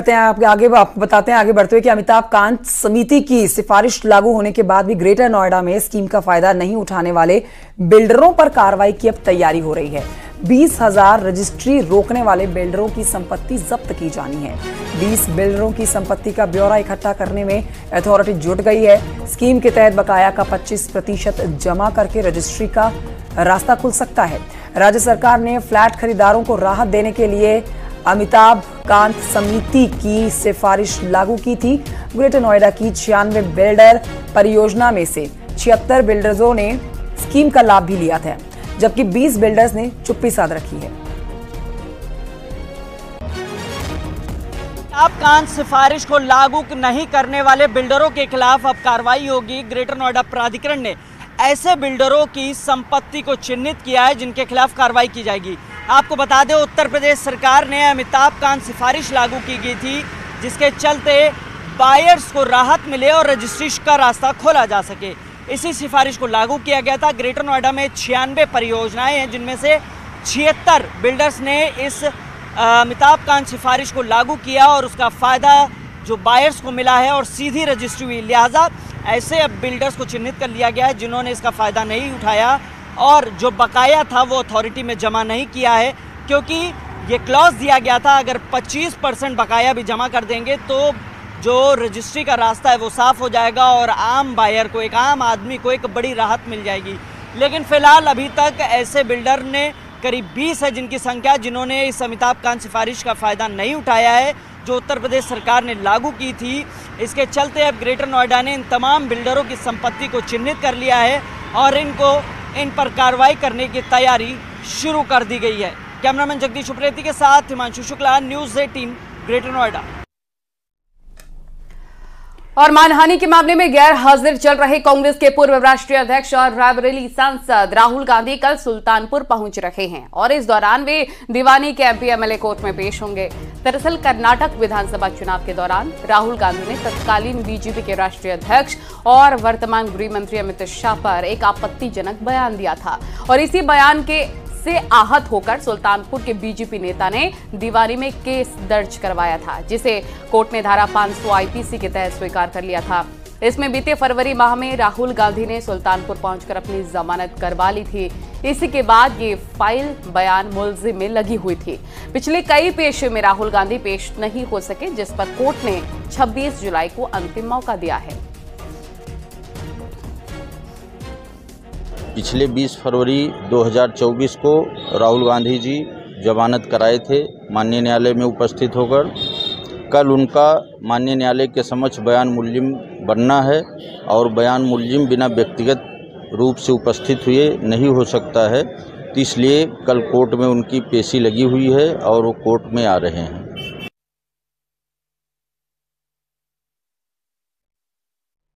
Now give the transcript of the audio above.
आपको बताते हैं आगे बढ़ते हुए कि अमिताभ कांत समिति की सिफारिश लागू होने के बाद भी ग्रेटर नोएडा में स्कीम का फायदा नहीं उठाने वाले बिल्डरों पर कार्रवाई की अब तैयारी हो रही है। 20,000 रजिस्ट्री रोकने वाले बिल्डरों की संपत्ति जब्त की जानी है। 20 बिल्डरों की संपत्ति का ब्यौरा इकट्ठा करने में अथॉरिटी जुट गई है। स्कीम के तहत बकाया का 25% जमा करके रजिस्ट्री का रास्ता खुल सकता है। राज्य सरकार ने फ्लैट खरीदारों को राहत देने के लिए अमिताभ कांत समिति की सिफारिश लागू की थी। ग्रेटर नोएडा की 96 बिल्डर परियोजना में से 76 बिल्डर्सों ने स्कीम का लाभ भी लिया था, जबकि 20 बिल्डर्स ने चुप्पी साध रखी है। अमिताभ कांत सिफारिश को लागू नहीं करने वाले बिल्डरों के खिलाफ अब कार्रवाई होगी। ग्रेटर नोएडा प्राधिकरण ने ऐसे बिल्डरों की संपत्ति को चिन्हित किया है जिनके खिलाफ कार्रवाई की जाएगी। आपको बता दें, उत्तर प्रदेश सरकार ने अमिताभ कांत सिफारिश लागू की गई थी, जिसके चलते बायर्स को राहत मिले और रजिस्ट्री का रास्ता खोला जा सके। इसी सिफारिश को लागू किया गया था। ग्रेटर नोएडा में 96 परियोजनाएं हैं, जिनमें से 76 बिल्डर्स ने इस अमिताभ कांत सिफारिश को लागू किया और उसका फ़ायदा जो बायर्स को मिला है और सीधी रजिस्ट्री हुई। लिहाजा ऐसे अब बिल्डर्स को चिन्हित कर लिया गया है जिन्होंने इसका फ़ायदा नहीं उठाया और जो बकाया था वो अथॉरिटी में जमा नहीं किया है, क्योंकि ये क्लॉज दिया गया था अगर 25% बकाया भी जमा कर देंगे तो जो रजिस्ट्री का रास्ता है वो साफ़ हो जाएगा और आम बायर को, एक आम आदमी को एक बड़ी राहत मिल जाएगी। लेकिन फ़िलहाल अभी तक ऐसे बिल्डर ने करीब 20 है जिनकी संख्या, जिन्होंने इस अमिताभ कांत सिफारिश का फ़ायदा नहीं उठाया है जो उत्तर प्रदेश सरकार ने लागू की थी। इसके चलते अब ग्रेटर नोएडा ने इन तमाम बिल्डरों की संपत्ति को चिन्हित कर लिया है और इन पर कार्रवाई करने की तैयारी शुरू कर दी गई है। कैमरामैन जगदीश उप्रेती के साथ हिमांशु शुक्ला, न्यूज़ 18 ग्रेटर नोएडा। और मानहानि के मामले में गैर हाजिर चल रहे कांग्रेस के पूर्व राष्ट्रीय अध्यक्ष और रायबरेली सांसद राहुल गांधी कल सुल्तानपुर पहुंच रहे हैं और इस दौरान वे दीवानी के एमपी एमएलए कोर्ट में पेश होंगे। दरअसल कर्नाटक विधानसभा चुनाव के दौरान राहुल गांधी ने तत्कालीन बीजेपी के राष्ट्रीय अध्यक्ष और वर्तमान गृह मंत्री अमित शाह पर एक आपत्तिजनक बयान दिया था और इसी बयान से आहत होकर सुल्तानपुर के बीजेपी नेता ने दीवानी में केस दर्ज करवाया था, जिसे कोर्ट ने धारा 500 आईपीसी के तहत स्वीकार कर लिया था। इसमें बीते फरवरी माह में राहुल गांधी ने सुल्तानपुर पहुंचकर अपनी जमानत करवा ली थी। इसी के बाद ये फाइल बयान मुलजिम में लगी हुई थी। पिछले कई पेशे में राहुल गांधी पेश नहीं हो सके, जिस पर कोर्ट ने 26 जुलाई को अंतिम मौका दिया है। पिछले 20 फरवरी 2024 को राहुल गांधी जी जमानत कराए थे माननीय न्यायालय में उपस्थित होकर। कल उनका माननीय न्यायालय के समक्ष बयान मुल्जिम बनना है और बयान मुल्जिम बिना व्यक्तिगत रूप से उपस्थित हुए नहीं हो सकता है, तो इसलिए कल कोर्ट में उनकी पेशी लगी हुई है और वो कोर्ट में आ रहे हैं।